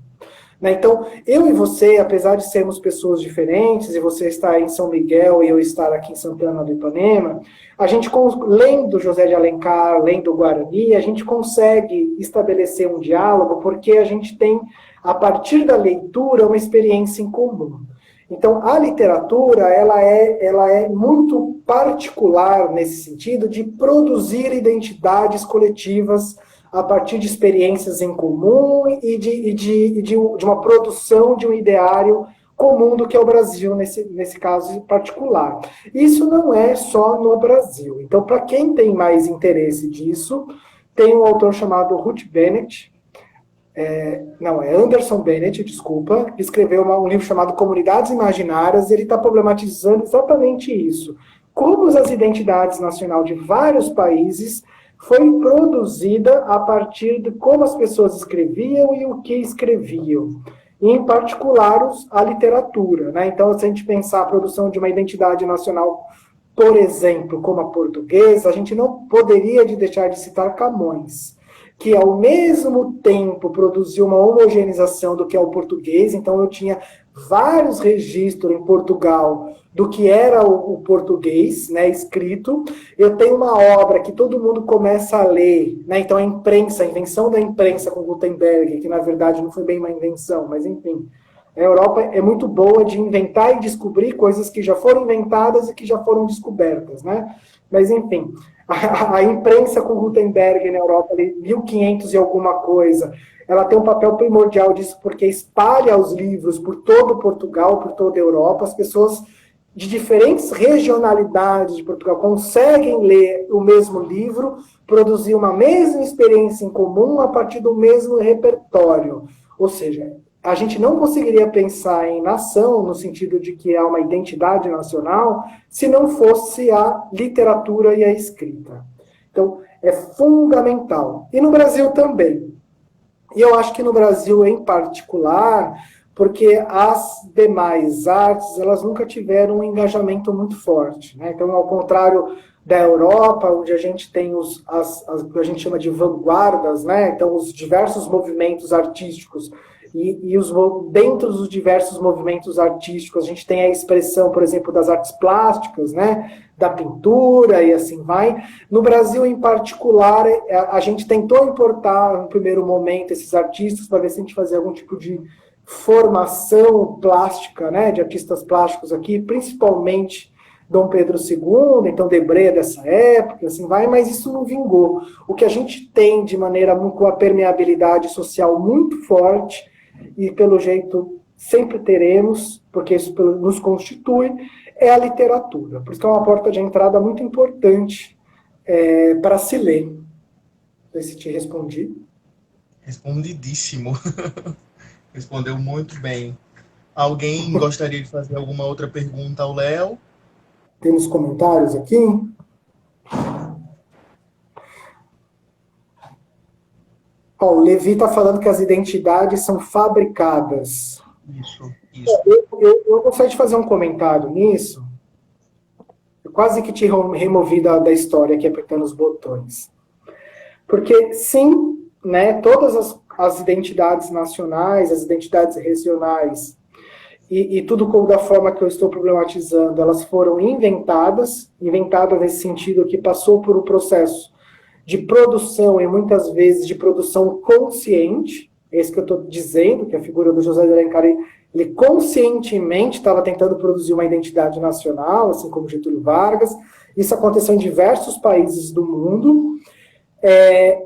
Então, eu e você, apesar de sermos pessoas diferentes, e você estar em São Miguel e eu estar aqui em Santana do Ipanema, a gente, lendo José de Alencar, lendo Guarani, a gente consegue estabelecer um diálogo, porque a gente tem, a partir da leitura, uma experiência em comum. Então, a literatura, ela é muito particular nesse sentido de produzir identidades coletivas a partir de experiências em comum e de uma produção de um ideário comum do que é o Brasil, nesse caso particular. Isso não é só no Brasil. Então, para quem tem mais interesse disso, tem um autor chamado Ruth Bennett, Anderson Bennett, desculpa, que escreveu um livro chamado Comunidades Imaginárias, e ele está problematizando exatamente isso. Como as identidades nacionais de vários países foi produzida a partir de como as pessoas escreviam e o que escreviam. E, em particular, a literatura. Né? Então, se a gente pensar a produção de uma identidade nacional, por exemplo, como a portuguesa, a gente não poderia deixar de citar Camões, que ao mesmo tempo produziu uma homogeneização do que é o português. Então eu tinha vários registros em Portugal do que era o português, né, escrito. Eu tenho uma obra que todo mundo começa a ler, né, então a imprensa, a invenção da imprensa com Gutenberg, que na verdade não foi bem uma invenção, mas enfim. A Europa é muito boa de inventar e descobrir coisas que já foram inventadas e que já foram descobertas, né? Mas enfim, a imprensa com Gutenberg na Europa, ali, 1500 e alguma coisa, ela tem um papel primordial disso, porque espalha os livros por todo Portugal, por toda a Europa. As pessoas de diferentes regionalidades de Portugal conseguem ler o mesmo livro, produzir uma mesma experiência em comum a partir do mesmo repertório. Ou seja, a gente não conseguiria pensar em nação, no sentido de que há uma identidade nacional, se não fosse a literatura e a escrita. Então, é fundamental. E no Brasil também. E eu acho que no Brasil, em particular, porque as demais artes, elas nunca tiveram um engajamento muito forte. Né? Então, ao contrário da Europa, onde a gente tem o que a gente chama de vanguardas, né? Então, os diversos movimentos artísticos, dentro dos diversos movimentos artísticos, a gente tem a expressão, por exemplo, das artes plásticas, né, da pintura e assim vai. No Brasil, em particular, a gente tentou importar, no primeiro momento, esses artistas para ver se a gente fazia algum tipo de formação plástica, né, de artistas plásticos aqui, principalmente Dom Pedro II, então Debré dessa época, assim vai, mas isso não vingou. O que a gente tem de maneira com a permeabilidade social muito forte, e pelo jeito sempre teremos, porque isso nos constitui, é a literatura. Por isso que é uma porta de entrada muito importante para se ler. Não sei se te respondi. Respondidíssimo. Respondeu muito bem. Alguém gostaria de fazer alguma outra pergunta ao Léo? Temos comentários aqui? O Levi está falando que as identidades são fabricadas. Isso. Eu gostaria de fazer um comentário nisso. Eu quase que te removi da história aqui, apertando os botões. Porque, sim, né, todas as identidades nacionais, as identidades regionais, e tudo da forma que eu estou problematizando, elas foram inventadas nesse sentido que passou por um processo de produção, e muitas vezes de produção consciente, é isso que eu estou dizendo, que a figura do José de Alencar, ele conscientemente estava tentando produzir uma identidade nacional, assim como Getúlio Vargas. Isso aconteceu em diversos países do mundo,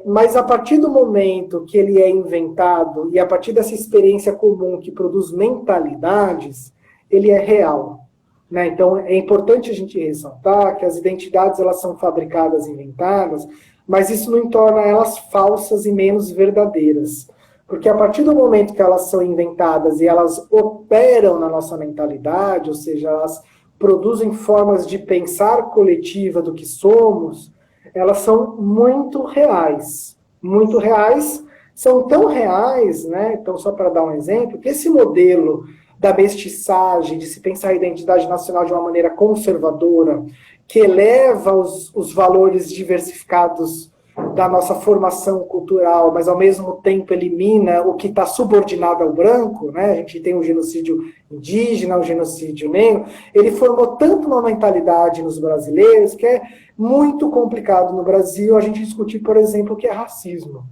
mas a partir do momento que ele é inventado, e a partir dessa experiência comum que produz mentalidades, ele é real. Né? Então, é importante a gente ressaltar que as identidades elas são fabricadas, inventadas, mas isso não torna elas falsas e menos verdadeiras. Porque a partir do momento que elas são inventadas e elas operam na nossa mentalidade, ou seja, elas produzem formas de pensar coletiva do que somos, elas são muito reais. Muito reais, são tão reais, né? Então, só para dar um exemplo, que esse modelo da mestiçagem, de se pensar a identidade nacional de uma maneira conservadora, que eleva os valores diversificados da nossa formação cultural, mas ao mesmo tempo elimina o que está subordinado ao branco, né? A gente tem o genocídio indígena, o genocídio negro, ele formou tanto uma mentalidade nos brasileiros que é muito complicado no Brasil a gente discutir, por exemplo, o que é racismo.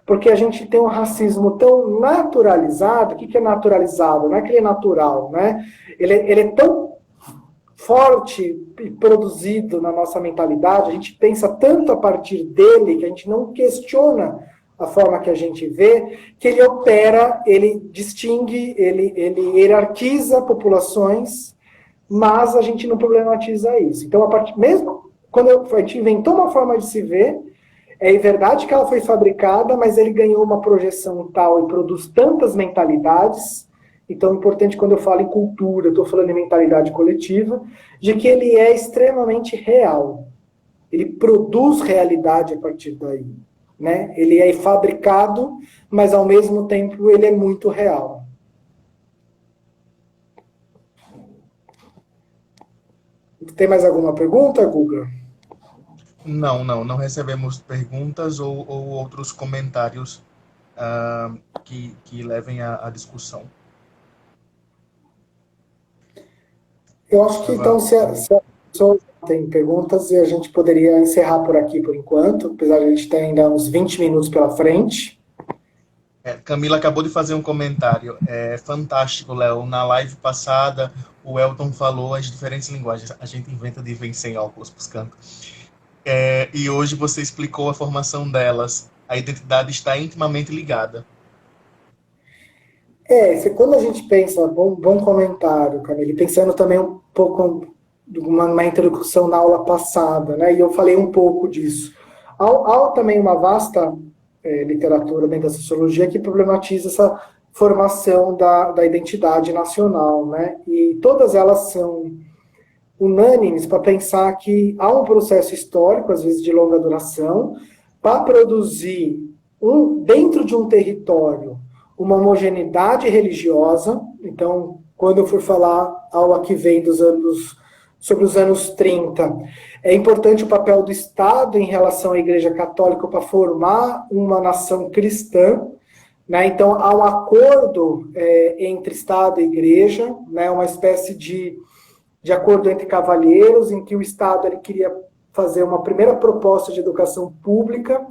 porque a gente tem um racismo tão naturalizado. O que é naturalizado? Não é que ele é natural, né? Ele é tão forte e produzido na nossa mentalidade, a gente pensa tanto a partir dele, que a gente não questiona a forma que a gente vê, que ele opera, ele distingue, ele hierarquiza populações, mas a gente não problematiza isso. Então, mesmo quando a gente inventou uma forma de se ver, é verdade que ela foi fabricada, mas ele ganhou uma projeção tal e produz tantas mentalidades. Então, é importante quando eu falo em cultura, eu estou falando em mentalidade coletiva, de que ele é extremamente real. Ele produz realidade a partir daí. Né? Ele é fabricado, mas ao mesmo tempo ele é muito real. Tem mais alguma pergunta, Guga? Não recebemos perguntas ou outros comentários que levem à discussão. Eu acho que então, se a pessoa tem perguntas, a gente poderia encerrar por aqui por enquanto, apesar de a gente ter ainda uns 20 minutos pela frente. Camila acabou de fazer um comentário. É fantástico, Léo. Na live passada, o Elton falou as diferentes linguagens. A gente inventa de vir sem óculos buscando. E hoje você explicou a formação delas. A identidade está intimamente ligada. Quando a gente pensa, bom comentário, Camille, pensando também um pouco de uma introdução na aula passada, né? E eu falei um pouco disso. Há também uma vasta literatura dentro da sociologia que problematiza essa formação da identidade nacional, né? E todas elas são unânimes para pensar que há um processo histórico, às vezes de longa duração, para produzir dentro de um território uma homogeneidade religiosa. Então, quando eu for falar aula que vem sobre os anos 30, é importante o papel do Estado em relação à Igreja Católica para formar uma nação cristã, né? Então, há um acordo entre Estado e Igreja, né? Uma espécie de acordo entre cavalheiros, em que o Estado ele queria fazer uma primeira proposta de educação pública,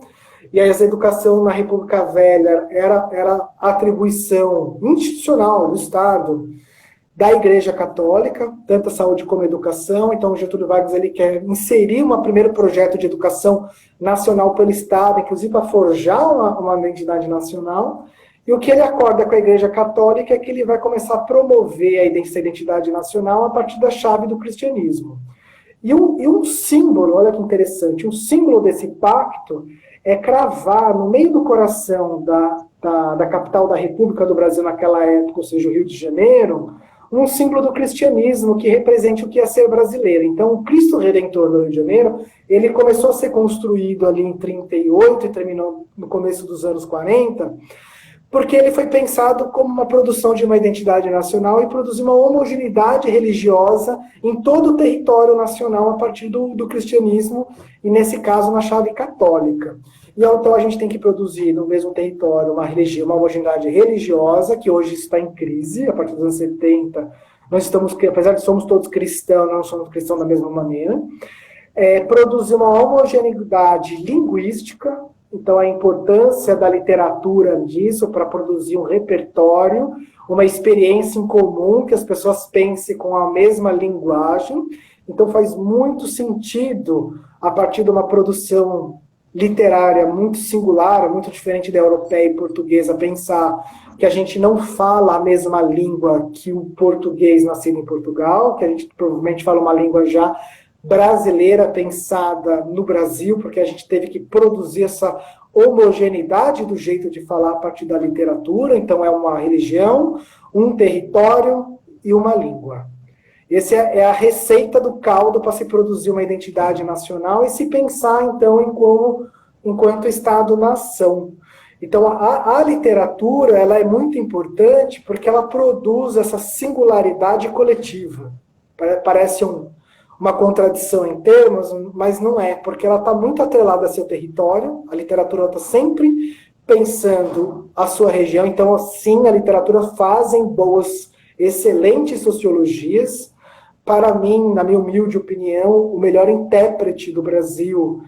e aí essa educação na República Velha era atribuição institucional do Estado, da Igreja Católica, tanto a saúde como a educação. Então, o Getúlio Vargas ele quer inserir um primeiro projeto de educação nacional pelo Estado, inclusive para forjar uma identidade nacional. E o que ele acorda com a Igreja Católica é que ele vai começar a promover essa identidade nacional a partir da chave do cristianismo. E um símbolo, olha que interessante, um símbolo desse pacto é cravar no meio do coração da capital da República do Brasil naquela época, ou seja, o Rio de Janeiro, um símbolo do cristianismo que represente o que é ser brasileiro. Então, o Cristo Redentor do Rio de Janeiro, ele começou a ser construído ali em 38 e terminou no começo dos anos 40, porque ele foi pensado como uma produção de uma identidade nacional e produzir uma homogeneidade religiosa em todo o território nacional a partir do cristianismo, e nesse caso na chave católica. E então a gente tem que produzir no mesmo território uma religião, uma homogeneidade religiosa, que hoje está em crise, a partir dos anos 70, nós estamos, apesar de somos todos cristãos, não somos cristãos da mesma maneira, produzir uma homogeneidade linguística. Então, a importância da literatura disso para produzir um repertório, uma experiência em comum, que as pessoas pensem com a mesma linguagem. Então, faz muito sentido, a partir de uma produção literária muito singular, muito diferente da europeia e portuguesa, pensar que a gente não fala a mesma língua que o português nascido em Portugal, que a gente provavelmente fala uma língua já brasileira pensada no Brasil, porque a gente teve que produzir essa homogeneidade do jeito de falar a partir da literatura. Então é uma religião, um território e uma língua. Essa é a receita do caldo para se produzir uma identidade nacional e se pensar, então, enquanto Estado-nação. Então, a literatura ela é muito importante porque ela produz essa singularidade coletiva. Parece uma contradição em termos, mas não é, porque ela está muito atrelada a seu território. A literatura está sempre pensando a sua região. Então, sim, a literatura fazem excelentes sociologias. Para mim, na minha humilde opinião, o melhor intérprete do Brasil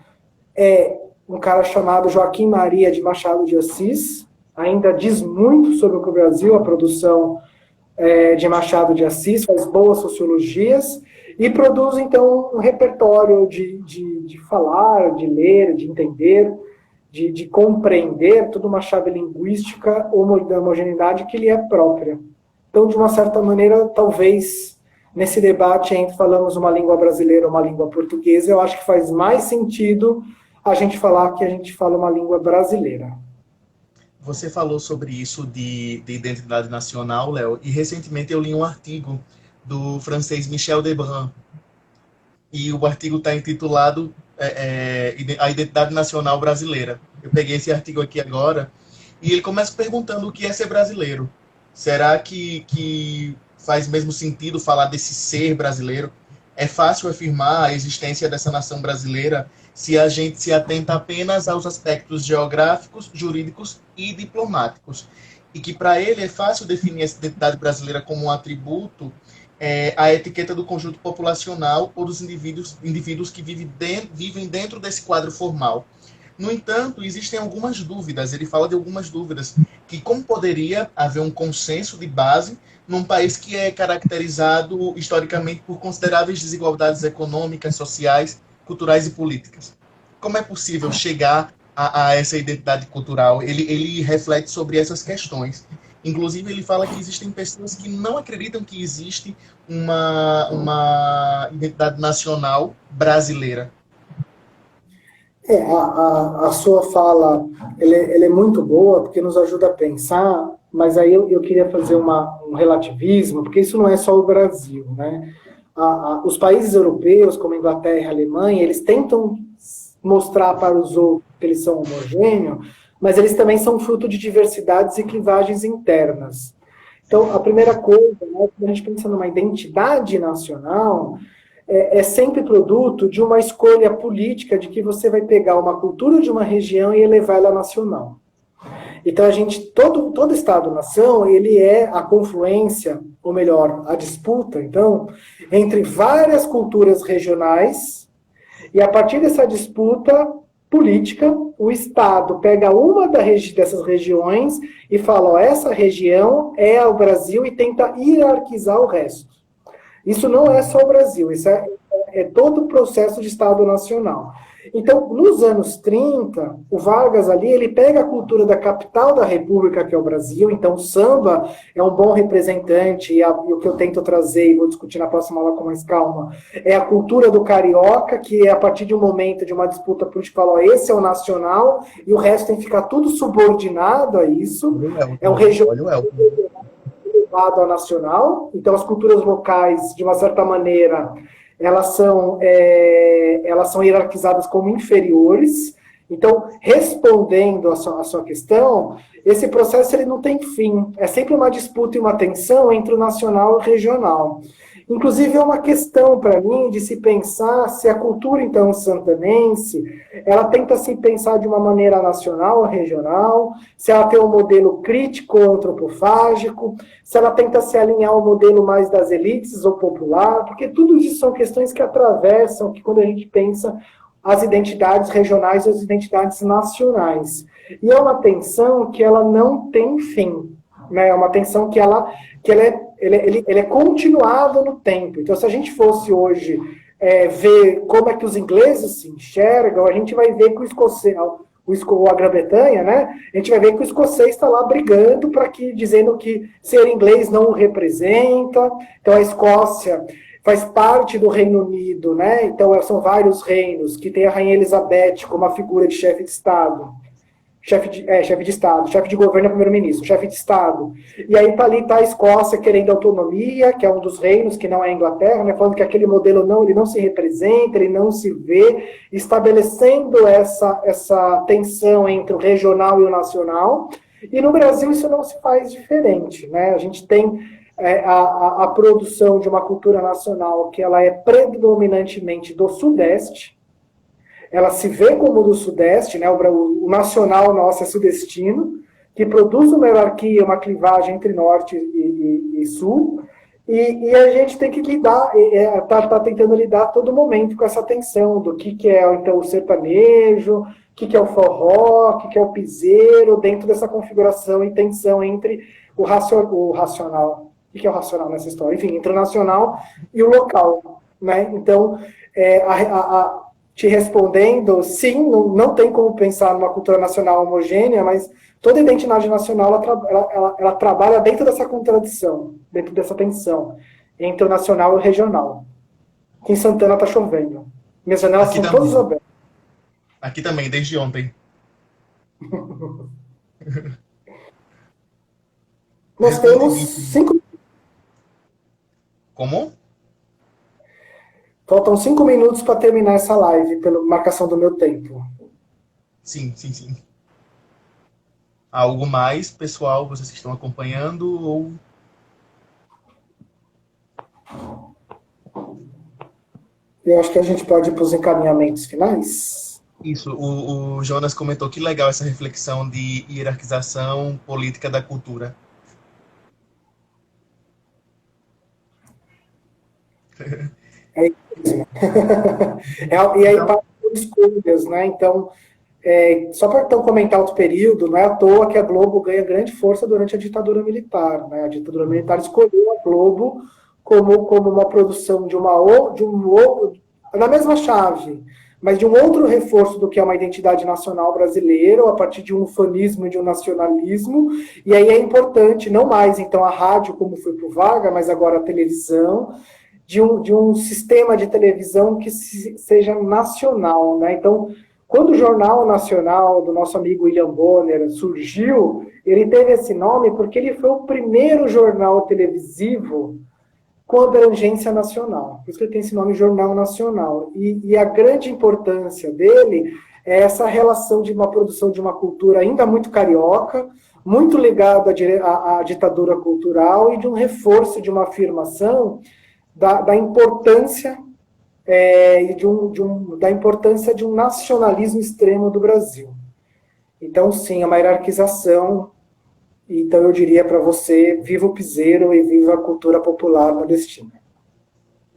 é um cara chamado Joaquim Maria de Machado de Assis, ainda diz muito sobre o Brasil, a produção de Machado de Assis, faz boas sociologias, e produz, então, um repertório de falar, de ler, de entender, de compreender toda uma chave linguística da homogeneidade que lhe é própria. Então, de uma certa maneira, talvez, nesse debate entre falamos uma língua brasileira ou uma língua portuguesa, eu acho que faz mais sentido a gente falar que a gente fala uma língua brasileira. Você falou sobre isso de identidade nacional, Léo, e recentemente eu li um artigo do francês Michel Debrun, e o artigo está intitulado A Identidade Nacional Brasileira. Eu peguei esse artigo aqui agora, e ele começa perguntando o que é ser brasileiro. Será que faz mesmo sentido falar desse ser brasileiro? É fácil afirmar a existência dessa nação brasileira se a gente se atenta apenas aos aspectos geográficos, jurídicos e diplomáticos. E que para ele é fácil definir essa identidade brasileira como um atributo, a etiqueta do conjunto populacional ou dos indivíduos que vivem dentro desse quadro formal. No entanto, existem algumas dúvidas, ele fala de algumas dúvidas, que como poderia haver um consenso de base num país que é caracterizado historicamente por consideráveis desigualdades econômicas, sociais, culturais e políticas. Como é possível chegar a essa identidade cultural? Ele reflete sobre essas questões. Inclusive, ele fala que existem pessoas que não acreditam que existe uma identidade nacional brasileira. A sua fala ela é muito boa, porque nos ajuda a pensar, mas aí eu queria fazer um relativismo, porque isso não é só o Brasil, né? Os países europeus, como a Inglaterra e a Alemanha, eles tentam mostrar para os outros que eles são homogêneos, mas eles também são fruto de diversidades e clivagens internas. Então, a primeira coisa, né, quando a gente pensa numa identidade nacional, é sempre produto de uma escolha política de que você vai pegar uma cultura de uma região e elevar ela nacional. Então, todo Estado-nação, ele é a confluência, ou melhor, a disputa, então, entre várias culturas regionais, e a partir dessa disputa política, o Estado pega uma dessas regiões e fala, ó, essa região é o Brasil, e tenta hierarquizar o resto. Isso não é só o Brasil, isso é todo o processo de Estado Nacional. Então, nos anos 30, o Vargas ali, ele pega a cultura da capital da República, que é o Brasil, então o samba é um bom representante, e o que eu tento trazer, e vou discutir na próxima aula com mais calma, é a cultura do carioca, que é a partir de um momento de uma disputa política, fala, ó, esse é o nacional, e o resto tem que ficar tudo subordinado a isso. É um regional elevado ao nacional, então as culturas locais, de uma certa maneira, elas são hierarquizadas como inferiores. Então, respondendo à sua questão, esse processo ele não tem fim. É sempre uma disputa e uma tensão entre o nacional e o regional. Inclusive, é uma questão para mim de se pensar se a cultura, então, santanense, ela tenta se pensar de uma maneira nacional ou regional, se ela tem um modelo crítico ou antropofágico, se ela tenta se alinhar ao modelo mais das elites ou popular, porque tudo isso são questões que atravessam, que quando a gente pensa as identidades regionais e as identidades nacionais. E é uma tensão que ela não tem fim, né? É uma tensão que ela é continuado no tempo. Então, se a gente fosse hoje ver como é que os ingleses se enxergam, a gente vai ver que o escocês, a Grã-Bretanha, né? A gente vai ver que o escocês está lá brigando dizendo que ser inglês não o representa. Então, a Escócia faz parte do Reino Unido, né? Então, são vários reinos que tem a Rainha Elizabeth como a figura de chefe de Estado. Chefe de Estado, chefe de governo é primeiro-ministro, chefe de Estado. E aí tá a Escócia querendo autonomia, que é um dos reinos, que não é a Inglaterra, né, falando que aquele modelo ele não se representa, ele não se vê, estabelecendo essa tensão entre o regional e o nacional. E no Brasil isso não se faz diferente, né? A gente tem a produção de uma cultura nacional que ela é predominantemente do Sudeste. Ela se vê como do Sudeste, né? O nacional nosso é sudestino, que produz uma hierarquia, uma clivagem entre Norte e Sul, e a gente tem que lidar, tá tentando lidar a todo momento com essa tensão do que é então o sertanejo, que é o forró, o que é o piseiro, dentro dessa configuração e tensão entre o racional, o que é o racional nessa história? Enfim, entre o nacional e o local, né? Então, te respondendo, sim, não tem como pensar numa cultura nacional homogênea, mas toda identidade nacional ela trabalha dentro dessa contradição, dentro dessa tensão entre o nacional e o regional. Aqui em Santana está chovendo. Minhas janelas são todas abertas. Aqui também, desde ontem. Nós temos 5. Como? Faltam 5 minutos para terminar essa live, pela marcação do meu tempo. Sim. Algo mais, pessoal, vocês que estão acompanhando ou... Eu acho que a gente pode ir para os encaminhamentos finais. Isso, o Jonas comentou que legal essa reflexão de hierarquização política da cultura. É isso. E aí, para escolhas, né? Então, só para então comentar outro período, não é à toa que a Globo ganha grande força durante a ditadura militar. Né? A ditadura militar escolheu a Globo como uma produção na mesma chave, mas de um outro reforço do que é uma identidade nacional brasileira, a partir de um ufanismo e de um nacionalismo. E aí é importante, não mais então a rádio, como foi para o Vargas, mas agora a televisão, de um sistema de televisão que seja nacional. Né? Então, quando o Jornal Nacional do nosso amigo William Bonner surgiu, ele teve esse nome porque ele foi o primeiro jornal televisivo com abrangência nacional. Por isso que ele tem esse nome, Jornal Nacional. E a grande importância dele é essa relação de uma produção de uma cultura ainda muito carioca, muito ligada à ditadura cultural e de um reforço, de uma afirmação da importância da importância de um nacionalismo extremo do Brasil. Então, sim, é uma hierarquização. Então, eu diria para você, viva o piseiro e viva a cultura popular nordestina.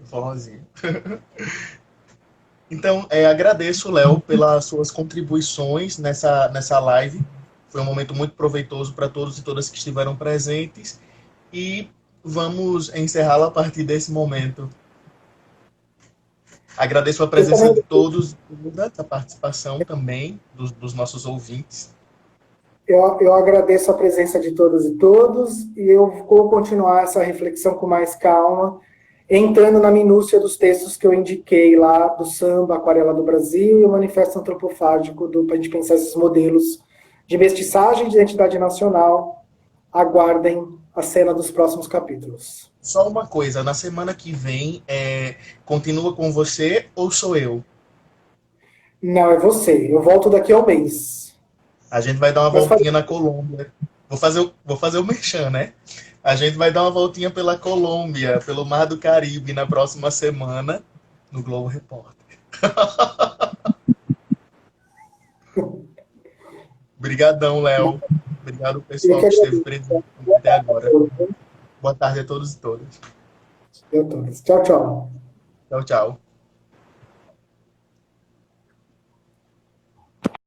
Forrozinho. Então, agradeço, Léo, pelas suas contribuições nessa live. Foi um momento muito proveitoso para todos e todas que estiveram presentes. E vamos encerrá-la a partir desse momento. Agradeço a presença de todos, a participação também dos nossos ouvintes. Eu agradeço a presença de todas e todos, e eu vou continuar essa reflexão com mais calma, entrando na minúcia dos textos que eu indiquei lá, do Samba, Aquarela do Brasil e o Manifesto Antropofágico, para a gente pensar esses modelos de mestiçagem de identidade nacional. Aguardem a cena dos próximos capítulos. Só uma coisa, na semana que vem, continua com você ou sou eu? Não, é você. Eu volto daqui a um mês. A gente vai dar uma voltinha na Colômbia. Vou fazer o merchan, né? A gente vai dar uma voltinha pela Colômbia, pelo Mar do Caribe, na próxima semana, no Globo Repórter. Obrigadão, Léo. Obrigado, pessoal, que esteve presente até agora. Boa tarde a todos e todas. Tchau, tchau. Tchau, tchau.